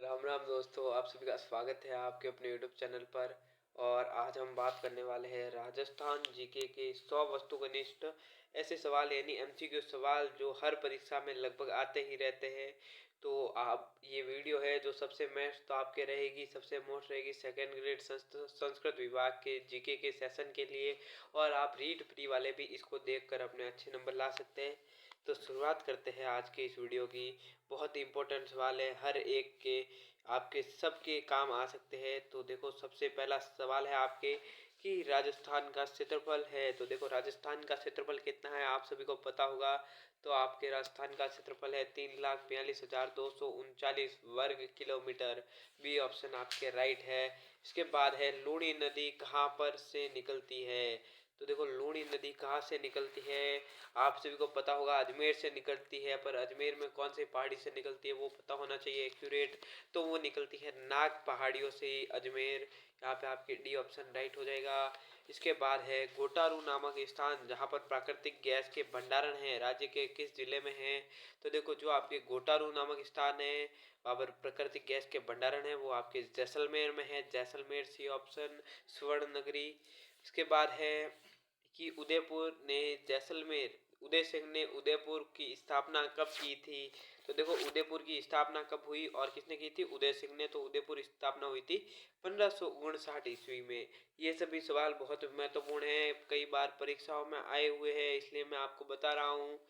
राम राम दोस्तों, आप सभी का स्वागत है आपके अपने यूट्यूब चैनल पर। और आज हम बात करने वाले हैं राजस्थान जीके के 100 वस्तुनिष्ठ ऐसे सवाल यानी एमसीक्यू सवाल जो हर परीक्षा में लगभग आते ही रहते हैं। तो आप ये वीडियो है जो सबसे बेस्ट तो आपके रहेगी, सबसे मोस्ट रहेगी सेकेंड ग्रेड संस्कृत विभाग के जीके के सेशन के लिए। और आप रीड प्री वाले भी इसको देखकर अपने अच्छे नंबर ला सकते हैं। तो शुरुआत करते हैं आज के इस वीडियो की। बहुत ही इंपॉर्टेंट सवाल है, हर एक के आपके सबके काम आ सकते हैं। तो देखो, सबसे पहला सवाल है आपके कि राजस्थान का क्षेत्रफल है। तो देखो, राजस्थान का क्षेत्रफल कितना है आप सभी को पता होगा। तो आपके राजस्थान का क्षेत्रफल है 3,42,239 वर्ग किलोमीटर। बी ऑप्शन आपके राइट है। इसके बाद है लूणी नदी कहाँ पर से निकलती है। तो देखो, लूणी नदी कहाँ से निकलती है आप सभी को पता होगा, अजमेर से निकलती है। पर अजमेर में कौन सी पहाड़ी से निकलती है वो पता होना चाहिए एक्यूरेट। तो वो निकलती है नाग पहाड़ियों से ही अजमेर। यहाँ पे आपके डी ऑप्शन राइट हो जाएगा। इसके बाद है गोटारू नामक स्थान जहाँ पर प्राकृतिक गैस के भंडारण है, राज्य के किस जिले में है। तो देखो, जो आपके गोटारू नामक स्थान है वहाँ पर प्राकृतिक गैस के भंडारण है वो आपके जैसलमेर में है। जैसलमेर सी ऑप्शन, स्वर्ण नगरी। इसके बाद है कि उदयपुर ने जैसलमेर उदय सिंह ने उदयपुर की स्थापना कब की थी। तो देखो, उदयपुर की स्थापना कब हुई और किसने की थी, उदय सिंह ने। तो उदयपुर स्थापना हुई थी 1559 ईस्वी में। ये सभी सवाल बहुत महत्वपूर्ण हैं, कई बार परीक्षाओं में आए हुए हैं, इसलिए मैं आपको बता रहा हूँ।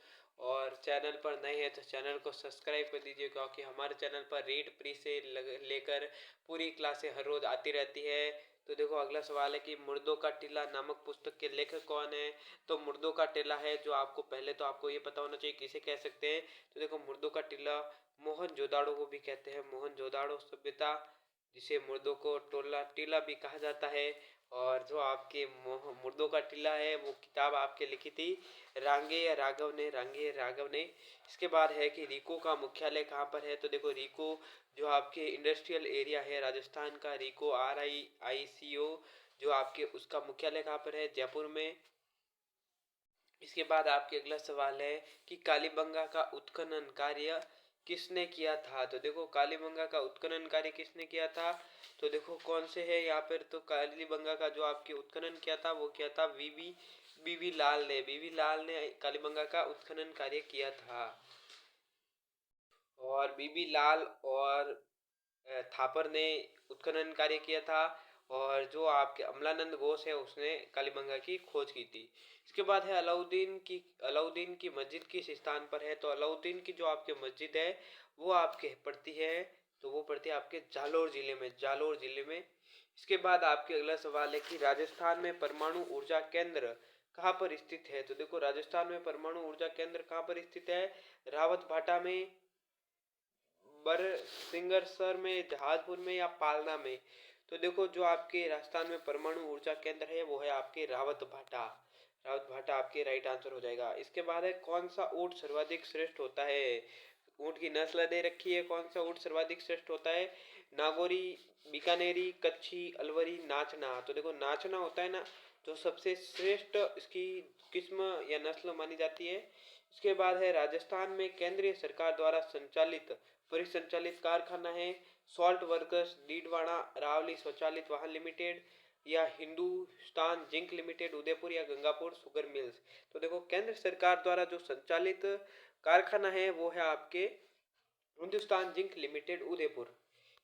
और चैनल पर नए हैं तो चैनल को सब्सक्राइब कर दीजिए, क्योंकि हमारे चैनल पर रीड प्री से लेकर पूरी क्लासें हर रोज आती रहती है। तो देखो, अगला सवाल है कि मुर्दों का टीला नामक पुस्तक के लेखक कौन है। तो मुर्दों का टीला है जो आपको पहले तो आपको ये पता होना चाहिए किसे कह सकते हैं। तो देखो, मुर्दों का टीला मोहन जोदाड़ो को भी कहते हैं, मोहन जोदाड़ो सभ्यता, जिसे मुर्दों को टोला टीला भी कहा जाता है। और जो आपके मुर्दों का टीला है वो किताब आपके लिखी थी रांगे राघव ने। इसके बाद है कि रीको का मुख्यालय कहाँ पर है। तो देखो, रीको जो आपके इंडस्ट्रियल एरिया है राजस्थान का, रीको RICO, जो आपके उसका मुख्यालय कहाँ पर है, जयपुर में। इसके बाद आपके अगला सवाल है कि कालीबंगा का उत्खनन कार्य किसने किया था। तो देखो, कालीबंगा का उत्खनन कार्य किसने किया था। तो देखो, कौन से है यहाँ पर। तो कालीबंगा का जो आपके उत्खनन किया था वो किया था बीवी लाल ने कालीबंगा का उत्खनन कार्य किया था। और बीबी लाल और थापर ने उत्खनन कार्य किया था। और जो आपके अमलानंद घोष है उसने कालीबंगा की खोज की थी। इसके बाद है अलाउद्दीन की मस्जिद किस स्थान पर है। तो अलाउद्दीन की जो आपके मस्जिद है वो आपके पड़ती है, तो वो पड़ती है आपके जालोर जिले में। इसके बाद आपके अगला सवाल है कि राजस्थान में परमाणु ऊर्जा केंद्र कहाँ पर स्थित है। तो देखो, राजस्थान में परमाणु ऊर्जा केंद्र कहाँ पर स्थित है, रावत भाटा में, बरसिंगरसर में, जहाजपुर में या पालना में। तो देखो, जो आपके राजस्थान में परमाणु ऊर्जा केंद्र है वो है आपके रावत भाटा। रावत भाटा आपके राइट आंसर हो जाएगा। इसके बाद है कौन सा ऊंट सर्वाधिक श्रेष्ठ होता है। ऊंट की नस्ल दे रखी है, कौन सा ऊंट सर्वाधिक श्रेष्ठ होता है, नागौरी, बीकानेरी, कच्छी, अलवरी, नाचना। तो देखो, नाचना होता है ना जो सबसे श्रेष्ठ इसकी किस्म या नस्ल मानी जाती है। इसके बाद है राजस्थान में केंद्रीय सरकार द्वारा संचालित परिसंचालित कारखाना है सॉल्ट वर्कर्स डीडवाड़ा रावली स्वचालित वाहन लिमिटेड, या हिंदुस्तान जिंक लिमिटेड उदयपुर, या गंगापुर शुगर मिल्स। तो देखो, केंद्र सरकार द्वारा जो संचालित कारखाना है वो है आपके हिंदुस्तान जिंक लिमिटेड उदयपुर।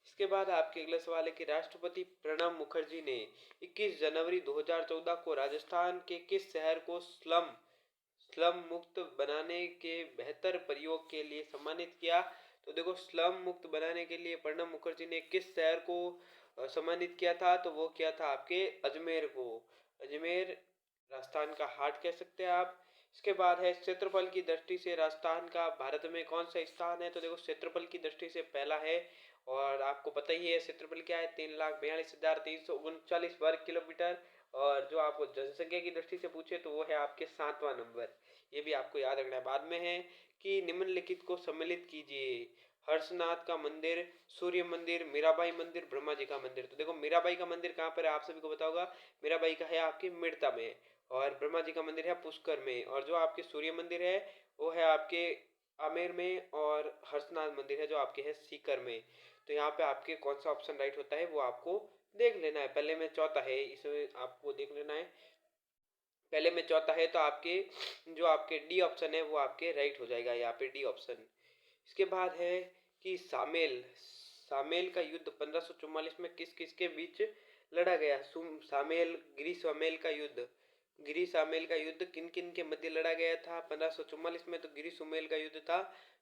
इसके बाद आपके अगला सवाल है कि राष्ट्रपति प्रणब मुखर्जी ने 21 जनवरी 2014 को राजस्थान के किस शहर को स्लम मुक्त बनाने के बेहतर प्रयोग के लिए सम्मानित किया। तो देखो, स्लम मुक्त बनाने के लिए प्रणब मुखर्जी ने किस शहर को सम्मानित किया था। तो वो किया था आपके अजमेर को। अजमेर राजस्थान का हार्ट कह सकते हैं आप। इसके बाद है क्षेत्रफल की दृष्टि से राजस्थान का भारत में कौन सा स्थान है। तो देखो, क्षेत्रफल की दृष्टि से पहला है। और आपको पता ही है क्षेत्रफल क्या है, 3,42,339 वर्ग किलोमीटर। और जो आपको जनसंख्या की दृष्टि से पूछे तो वो है आपके 7वां नंबर। ये भी आपको याद रखना है। बाद में है कि निम्नलिखित को सम्मिलित कीजिए, हर्षनाथ का मंदिर, सूर्य मंदिर, मीराबाई मंदिर, ब्रह्मा जी का मंदिर। तो देखो, मीराबाई का मंदिर कहाँ पर है आप सभी को पता होगा, मीराबाई का है आपकी मेड़ता में। और ब्रह्मा जी का मंदिर है पुष्कर में। और जो आपके सूर्य मंदिर है वो है आपके आमेर में, और हर्षनाथ मंदिर है जो आपके है सीकर में। तो यहाँ पे आपके कौन सा ऑप्शन राइट होता है वो आपको देख लेना है। पहले में चौथा है, इसमें आपको देख लेना है। पहले में चौथा है तो आपके जो आपके डी ऑप्शन है वो आपके राइट हो जाएगा, यहाँ पे डी ऑप्शन। इसके बाद है कि सामेल सामेल का युद्ध 1544 में किस किस के बीच लड़ा गया। सामेल गिरी सामेल का युद्ध, गिरी सामेल का युद्ध किन किन के मध्य लड़ा गया था 1544 में। तो गिरी सुमेल का युद्ध था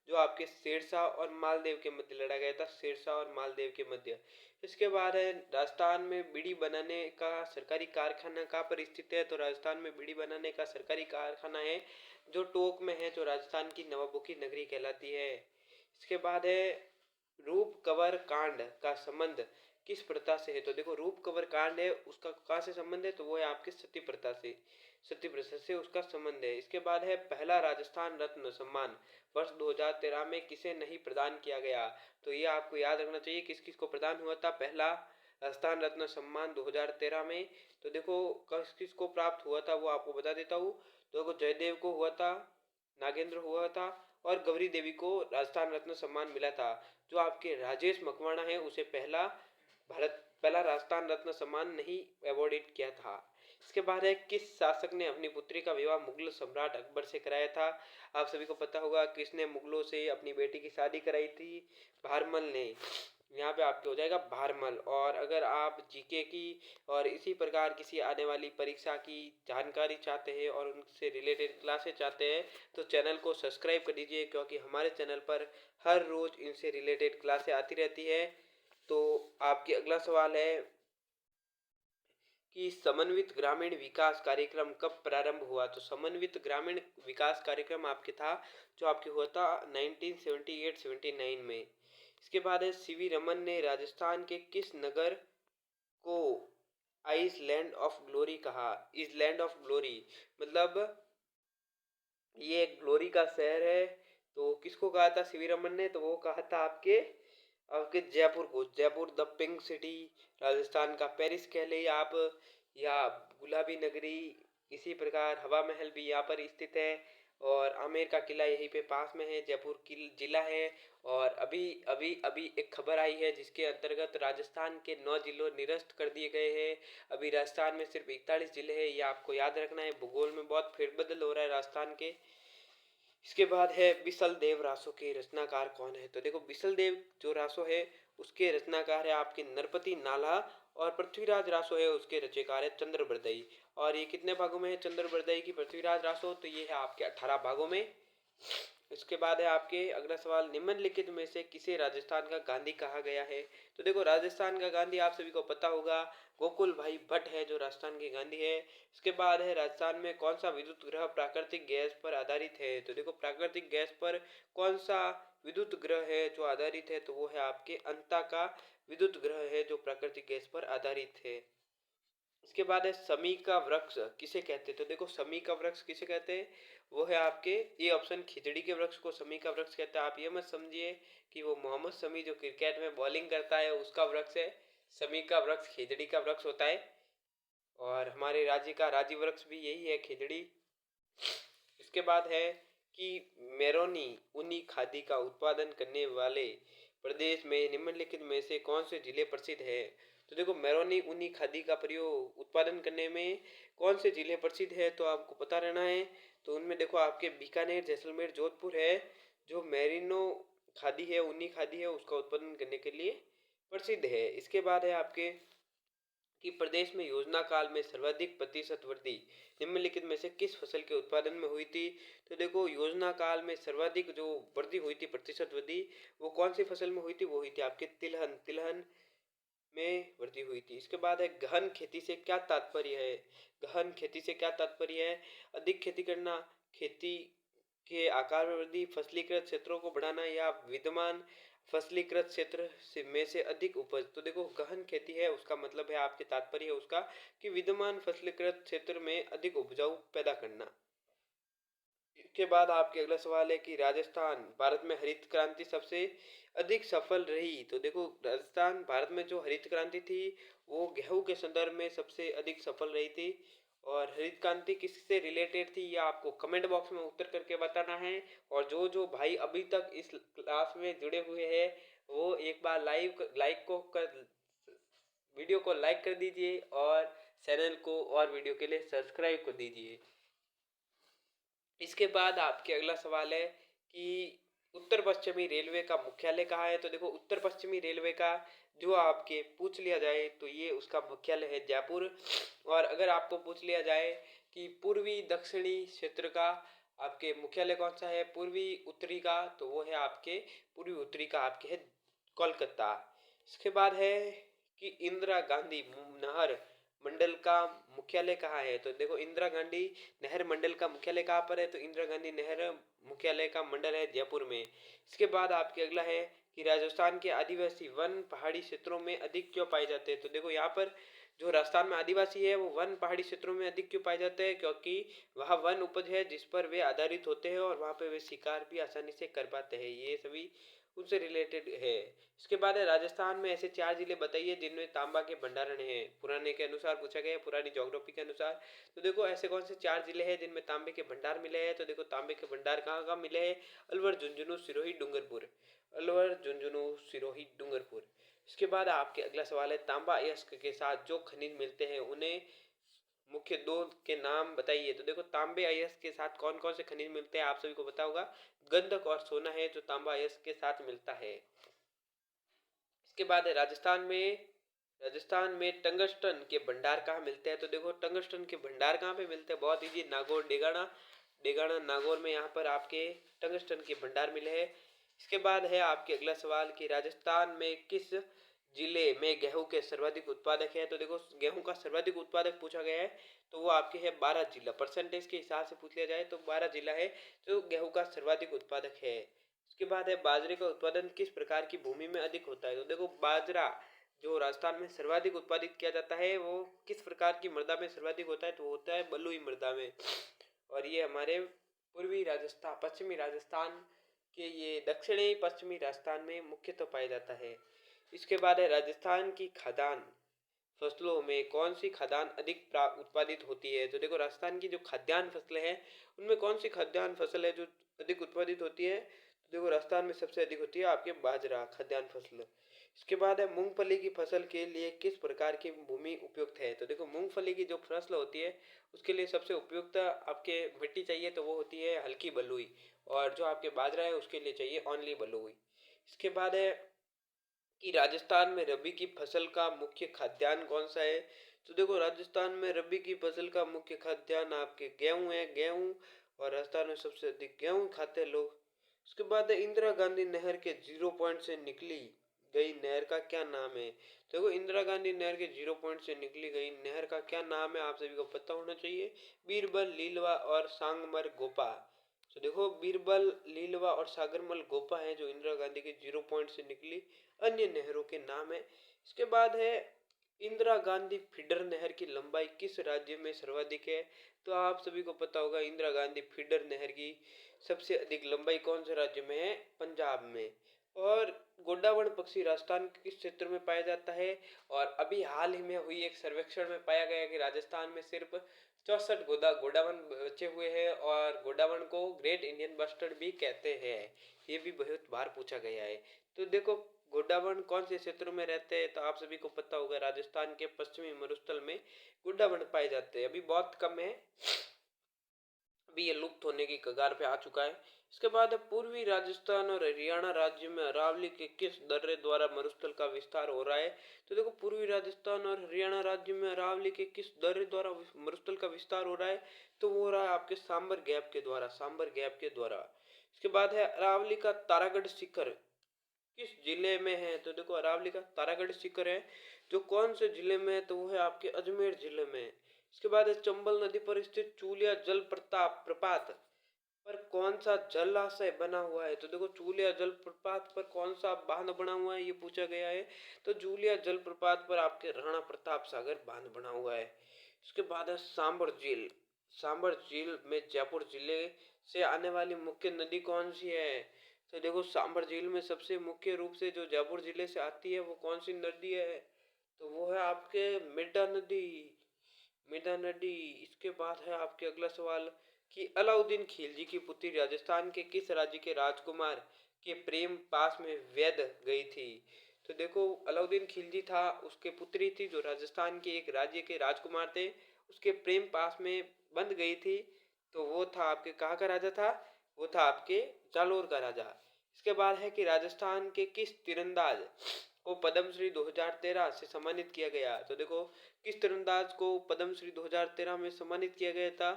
जो आपके शेरशाह और मालदेव के मध्य लड़ा गया था, शेरशाह और मालदेव के मध्य। इसके बाद है राजस्थान में बीड़ी बनाने का सरकारी कारखाना कहाँ पर स्थित है। तो राजस्थान में बीड़ी बनाने का सरकारी कारखाना है जो टोंक में है, जो राजस्थान की नवाबों की नगरी कहलाती है। इसके बाद है रूप कवर कांड का संबंध किस प्रथा से है। तो देखो रूप कवर कांड है उसका कहाँ से संबंध है, तो वो है आपके सती प्रथा से, सती प्रथा से उसका संबंध है। इसके बाद है पहला राजस्थान रत्न सम्मान वर्ष 2013 में किसे नहीं प्रदान किया गया। तो ये आपको याद रखना चाहिए किस किस को प्रदान हुआ था पहला राजस्थान रत्न सम्मान 2013 में। तो देखो किस किस को प्राप्त हुआ था वो आपको बता देता हूँ। तो देखो जयदेव को हुआ था, नागेंद्र हुआ था, और गौरी देवी को राजस्थान रत्न सम्मान मिला था। जो आपके राजेश मकवाणा है उसे पहला राजस्थान रत्न सम्मान नहीं अवॉर्डेड किया था। इसके बाद है किस शासक ने अपनी पुत्री का विवाह मुगल सम्राट अकबर से कराया था। आप सभी को पता होगा किसने मुगलों से अपनी बेटी की शादी कराई थी, भारमल ने। यहाँ पे आपके हो जाएगा भारमल। और अगर आप जीके की और इसी प्रकार किसी आने वाली परीक्षा की जानकारी चाहते हैं और उनसे रिलेटेड क्लासेस चाहते हैं तो चैनल को सब्सक्राइब कर दीजिए, क्योंकि हमारे चैनल पर हर रोज इनसे रिलेटेड क्लासें आती रहती है। तो आपके अगला सवाल है कि समन्वित ग्रामीण विकास कार्यक्रम कब प्रारंभ हुआ। तो समन्वित ग्रामीण विकास कार्यक्रम आपके था जो आपके हुआ था 1978-79 में। इसके बाद है सीवी रमन ने राजस्थान के किस नगर को आइसलैंड ऑफ ग्लोरी कहा। इस ऑफ ग्लोरी मतलब ये ग्लोरी का शहर है। तो किसको कहा था सीवी रमन ने, तो वो कहा था आपके आपके जयपुर को, Jaipur the pink city, Rajasthan का पेरिस कह ले आप, या गुलाबी नगरी। इसी प्रकार हवा महल भी यहाँ पर स्थित है, और आमेर का किला यहीं पे पास में है, जयपुर की जिला है। और अभी अभी अभी एक खबर आई है जिसके अंतर्गत राजस्थान के 9 जिलों निरस्त कर दिए गए हैं। अभी राजस्थान में सिर्फ 41 जिले हैं, ये आपको याद रखना है। भूगोल में बहुत फेरबदल हो रहा है राजस्थान के। इसके बाद है बिसल देव रासो के रचनाकार कौन है। तो देखो बिसल देव जो रासो है उसके रचनाकार है आपके नरपति नाला, और पृथ्वीराज रासो है उसके रचयिकार है चंद्रबरदई। और ये कितने भागों में है चंद्रबरदई की पृथ्वीराज रासो, तो ये है आपके 18 भागों में। इसके बाद है आपके अगला सवाल, निम्नलिखित में से किसे राजस्थान का गांधी कहा गया है। तो देखो राजस्थान का गांधी आप सभी को पता होगा गोकुल भाई भट्ट है जो राजस्थान के गांधी है। इसके बाद है राजस्थान में कौन सा विद्युत ग्रह प्राकृतिक गैस पर आधारित है। तो देखो प्राकृतिक गैस पर कौन सा विद्युत ग्रह है जो आधारित है, तो वो है आपके अंता का विद्युत ग्रह है जो प्राकृतिक गैस पर आधारित है। इसके बाद है समी का वृक्ष किसे कहते हैं। तो देखो समी का वृक्ष किसे कहते हैं, वो है आपके ये ऑप्शन खिचड़ी के वृक्ष को समी का वृक्ष कहते हैं। आप ये मत समझिए कि वो मोहम्मद समी जो क्रिकेट में बॉलिंग करता है उसका वृक्ष है। समी का वृक्ष खिचड़ी का वृक्ष होता है, और हमारे राज्य का राज्य वृक्ष भी यही है खिचड़ी। इसके बाद है कि मेरोनी ऊनी खादी का उत्पादन करने वाले प्रदेश में निम्नलिखित में से कौन से जिले प्रसिद्ध है। तो देखो मेरोनी ऊनी खादी का प्रयोग उत्पादन करने में कौन से जिले प्रसिद्ध है, तो आपको पता रहना है। तो उनमें देखो आपके बीकानेर, जैसलमेर, जोधपुर है जो मेरिनो खादी है, ऊनी खादी है, उसका उत्पादन करने के लिए प्रसिद्ध है। इसके बाद है आपके कि प्रदेश में योजना काल में सर्वाधिक प्रतिशत वृद्धि निम्नलिखित में से किस फसल के उत्पादन में हुई थी। तो देखो योजना काल में सर्वाधिक जो वृद्धि हुई थी, प्रतिशत वृद्धि, वो कौन सी फसल में हुई थी, वो हुई थी आपके तिलहन, तिलहन में वृद्धि हुई थी। इसके बाद है गहन खेती से क्या तात्पर्य है। गहन खेती से क्या तात्पर्य है, अधिक खेती करना, खेती के आकार में वृद्धि, फसलीकृत क्षेत्रों को बढ़ाना, या विद्यमान फसलीकृत क्षेत्र में से अधिक उपज। तो देखो गहन खेती है उसका मतलब है आपके तात्पर्य है उसका कि विद्यमान फसलीकृत क्षेत्र में अधिक उपजाऊ पैदा करना। इसके बाद आपके अगला सवाल है कि राजस्थान भारत में हरित क्रांति सबसे अधिक सफल रही। तो देखो राजस्थान भारत में जो हरित क्रांति थी वो गेहूं के संदर्भ में सबसे अधिक सफल रही थी। और हरित क्रांति किससे रिलेटेड थी, ये आपको कमेंट बॉक्स में उत्तर करके बताना है। और जो जो भाई अभी तक इस क्लास में जुड़े हुए हैं वो एक बार वीडियो को लाइक कर दीजिए और चैनल को और वीडियो के लिए सब्सक्राइब कर दीजिए। इसके बाद आपके अगला सवाल है कि उत्तर पश्चिमी रेलवे का मुख्यालय कहाँ है। तो देखो उत्तर पश्चिमी रेलवे का जो आपके पूछ लिया जाए तो ये उसका मुख्यालय है जयपुर। और अगर आपको पूछ लिया जाए कि पूर्वी दक्षिणी क्षेत्र का आपके मुख्यालय कौन सा है, पूर्वी उत्तरी का, तो वो है आपके पूर्वी उत्तरी का आपके है कोलकाता। इसके बाद है कि इंदिरा गांधी नहर मंडल का मुख्यालय कहाँ है। तो देखो इंदिरा गांधी नहर मंडल का मुख्यालय कहाँ पर है, तो इंदिरा गांधी नहर मुख्यालय का मंडल है जयपुर में। इसके बाद आपके अगला है कि राजस्थान के आदिवासी वन पहाड़ी क्षेत्रों में अधिक क्यों पाए जाते हैं। तो देखो यहाँ पर जो राजस्थान में आदिवासी है वो वन पहाड़ी क्षेत्रों में अधिक क्यों पाए जाते हैं, क्योंकि वहाँ वन उपज है जिस पर वे आधारित होते हैं और वहाँ पे वे शिकार भी आसानी से कर पाते हैं, ये सभी उनसे रिलेटेड है। इसके बाद है राजस्थान में ऐसे 4 जिले बताइए जिनमें तांबा के भंडारण है, पुराने के अनुसार पूछा गया है, पुरानी ज्योग्राफी के अनुसार। तो देखो ऐसे कौन से 4 जिले हैं जिनमें तांबे के भंडार मिले हैं। तो देखो तांबे के भंडार कहाँ कहाँ मिले हैं, अलवर, झुंझुनू, सिरोही, डूंगरपुर। अलवर, झुंझुनू, सिरोही, डूंगरपुर। इसके बाद आपके अगला सवाल है तांबा अयस्क के साथ जो खनिज मिलते हैं उन्हें मुख्य दो के नाम बताइए। तो देखो तांबे अयस्क के साथ कौन कौन से खनिज मिलते हैं आप सभी को पता होगा, गंधक और सोना है जो तांबा अयस्क के साथ मिलता है। इसके बाद है राजस्थान में टंगस्टन के भंडार कहाँ मिलते हैं। तो देखो टंगस्टन के भंडार कहाँ पे मिलते हैं, बहुत इजी, नागौर, डेगाना, नागौर में यहाँ पर आपके टंगस्टन के भंडार मिले हैं। इसके बाद है आपके अगला सवाल कि राजस्थान में किस जिले में गेहूं के सर्वाधिक उत्पादक है। तो देखो गेहूं का सर्वाधिक उत्पादक पूछा गया है तो वो आपके है 12 जिला, परसेंटेज के हिसाब से पूछ लिया जाए तो 12 जिला है जो गेहूं का सर्वाधिक उत्पादक है। उसके बाद है बाजरे का उत्पादन किस प्रकार की भूमि में अधिक होता है। तो देखो बाजरा जो राजस्थान में सर्वाधिक उत्पादित किया जाता है वो किस प्रकार की मृदा में सर्वाधिक होता है, तो होता है बलुई मृदा में। और ये हमारे पूर्वी राजस्थान, पश्चिमी राजस्थान के, ये दक्षिणी पश्चिमी राजस्थान में मुख्यतः पाया जाता है। इसके बाद है राजस्थान की खाद्यान्न फसलों में कौन सी खाद्यान्न अधिक उत्पादित होती है। तो देखो राजस्थान की जो खाद्यान्न फसलें हैं उनमें कौन सी खाद्यान्न फसल है जो अधिक उत्पादित होती है। तो देखो राजस्थान में सबसे अधिक होती है आपके बाजरा खाद्यान्न फसल। इसके बाद है मूंगफली की फसल के लिए किस प्रकार की भूमि उपयुक्त है। तो देखो मूंगफली की जो फसल होती है उसके लिए सबसे उपयुक्त आपके मिट्टी चाहिए तो वो होती है हल्की बलुई, और जो आपके बाजरा है उसके लिए चाहिए ऑनली बलुई। इसके बाद है कि राजस्थान में रबी की फसल का मुख्य खाद्यान्न कौन सा है। तो देखो राजस्थान में रबी की फसल का मुख्य खाद्यान्न आपके गेहूं है, गेहूं, और राजस्थान में सबसे अधिक गेहूं खाते हैं लोग। उसके बाद है इंदिरा गांधी नहर के 0 पॉइंट से निकली गई नहर का क्या नाम है। तो देखो इंदिरा गांधी नहर के 0 पॉइंट से निकली गई नहर का क्या नाम है आप सभी को पता होना चाहिए, बीरबल, लीलवा और सांगमर गोपा। तो देखो बीरबल, लीलवा और सागरमल गोपा है जो इंदिरा गांधी के 0 पॉइंट से निकली अन्य नहरों के नाम है। इसके बाद है इंदिरा गांधी फीडर नहर की लंबाई किस राज्य में सर्वाधिक है। तो आप सभी को पता होगा इंदिरा गांधी फीडर नहर की सबसे अधिक लंबाई कौन से राज्य में है, पंजाब में। और गोडावण पक्षी राजस्थान के किस क्षेत्र में पाया जाता है। और अभी हाल ही में हुई एक सर्वेक्षण में पाया गया कि राजस्थान में सिर्फ 64 गोडावण बचे हुए हैं, और गोडावण को ग्रेट इंडियन बस्टर्ड भी कहते हैं, ये भी बहुत बार पूछा गया है। तो देखो गोडावण कौन से क्षेत्रों में रहते हैं, तो आप सभी को पता होगा राजस्थान के पश्चिमी मरुस्थल में गोडावण पाए जाते हैं, अभी बहुत कम है, अभी ये लुप्त होने की कगार पे आ चुका है। इसके बाद पूर्वी राजस्थान और हरियाणा राज्य में अरावली के किस दर्रे द्वारा मरुस्थल का विस्तार हो रहा है। तो देखो पूर्वी राजस्थान और हरियाणा राज्य में अरावली के किस दर्रे द्वारा मरुस्थल का विस्तार हो रहा है, तो वो हो रहा है आपके सांबर गैप के द्वारा, सांबर गैप के द्वारा। इसके बाद है अरावली का तारागढ़ शिखर किस जिले में है। तो देखो अरावली का तारागढ़ शिखर है जो कौन से जिले में है, तो वो है आपके अजमेर जिले में। इसके बाद है चंबल नदी पर स्थित चूलिया जल प्रपात पर कौन सा जलाशय बना हुआ है। तो देखो चूलिया जल प्रपात पर कौन सा बांध बना हुआ है ये पूछा गया है। तो चूलिया जल प्रपात पर आपके राणा प्रताप सागर बांध बना हुआ है। इसके बाद है सांबर झील, सांबर झील में जयपुर जिले से आने वाली मुख्य नदी कौन सी है। तो देखो सांबर झील में सबसे मुख्य रूप से जो जयपुर जिले से आती है वो कौन सी नदी है, तो वो है आपके मिड्डा नदी। मिर्जा नदी। इसके बाद है आपके अगला सवाल कि अलाउद्दीन खिलजी की पुत्री राजस्थान के किस राज्य के राजकुमार के प्रेम पास में व्यद गई थी। तो देखो अलाउद्दीन खिलजी था, उसके पुत्री थी जो राजस्थान के एक राज्य के राजकुमार थे, उसके प्रेम पास में बंध गई थी। तो वो था आपके कहाँ का राजा था, वो था आपके जालोर का राजा। इसके बाद है कि राजस्थान के किस तीरंदाज को पद्मश्री 2013 से सम्मानित किया गया। तो देखो किस तीरंदाज को पद्मश्री 2013 में सम्मानित किया गया था,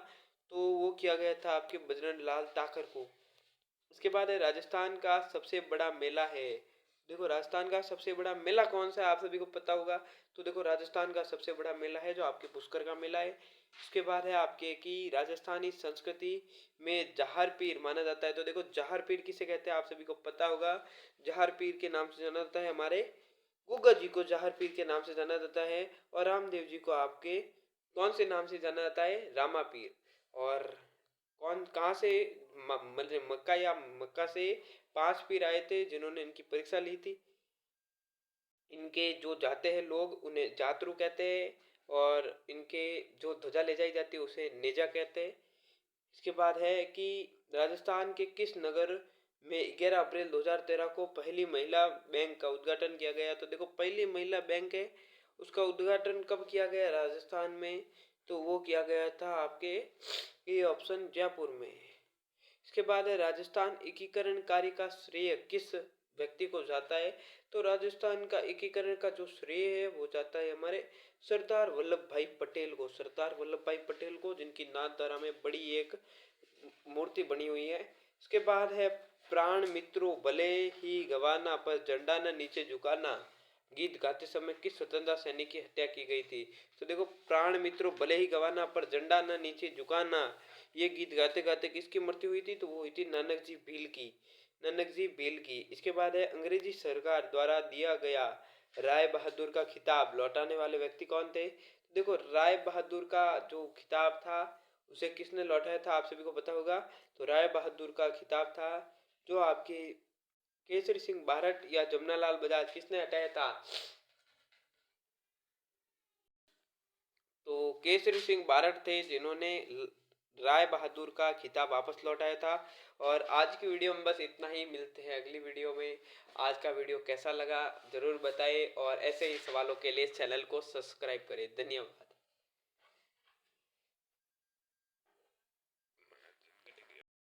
तो वो किया गया था आपके बजरंग लाल टाकर को। इसके बाद है राजस्थान का सबसे बड़ा मेला है। देखो राजस्थान का सबसे बड़ा मेला कौन सा है, आप सभी को पता होगा। तो देखो राजस्थान का सबसे बड़ा मेला है जो आपके पुष्कर का मेला है। इसके बाद है आपके कि राजस्थानी संस्कृति में जहार पीर माना जाता है। तो देखो जहार पीर किसे कहते हैं, आप सभी को पता होगा। जहार पीर के नाम से जाना जाता है हमारे गुग्गा जी को जहार पीर के नाम से जाना जाता है। और रामदेव जी को आपके कौन से नाम से जाना जाता है, रामा पीर। और कौन कहाँ से मतलब मक्का या मक्का से 5 पीर आए थे जिन्होंने इनकी परीक्षा ली थी। इनके जो जाते हैं लोग उन्हें जातरू कहते हैं, और इनके जो ध्वजा ले जाई जाती है उसे नेजा कहते हैं। इसके बाद है कि राजस्थान के किस नगर में 11 अप्रैल 2013 को पहली महिला बैंक का उद्घाटन किया गया। तो देखो पहली महिला बैंक है, उसका उद्घाटन कब किया गया राजस्थान में, तो वो किया गया था आपके ये ऑप्शन जयपुर में। इसके बाद है राजस्थान एकीकरण कार्य का श्रेय किस व्यक्ति को जाता है। तो राजस्थान का एकीकरण का जो श्रेय है वो जाता है हमारे सरदार वल्लभ भाई पटेल को। सरदार वल्लभ भाई पटेल को, जिनकी नाथद्वारा में बड़ी एक मूर्ति बनी हुई है। इसके बाद है प्राण मित्रों भले ही गवाना पर झंडा न नीचे झुकाना गीत गाते समय किस स्वतंत्रता सैनिक की हत्या की गई थी। तो देखो प्राण मित्रों भले ही गवाना पर झंडा न नीचे झुकाना, ये गीत गाते गाते किसकी मृत्यु हुई थी, तो वो हुई थी नानक जी भील की। नानक जी भील की। इसके बाद है अंग्रेजी सरकार द्वारा दिया गया राय बहादुर का खिताब लौटाने वाले व्यक्ति कौन थे। देखो राय बहादुर का जो खिताब था उसे किसने लौटाया था, आप सभी को पता होगा। तो राय बहादुर का खिताब था जो आपके केसरी सिंह भारत या जमनालाल बजाज, किसने हटाया था। तो केसरी सिंह भारत थे जिन्होंने राय बहादुर का खिताब वापस लौटाया था। और आज की वीडियो में बस इतना ही, मिलते हैं अगली वीडियो में। आज का वीडियो कैसा लगा जरूर बताएं, और ऐसे ही सवालों के लिए चैनल को सब्सक्राइब करें। धन्यवाद।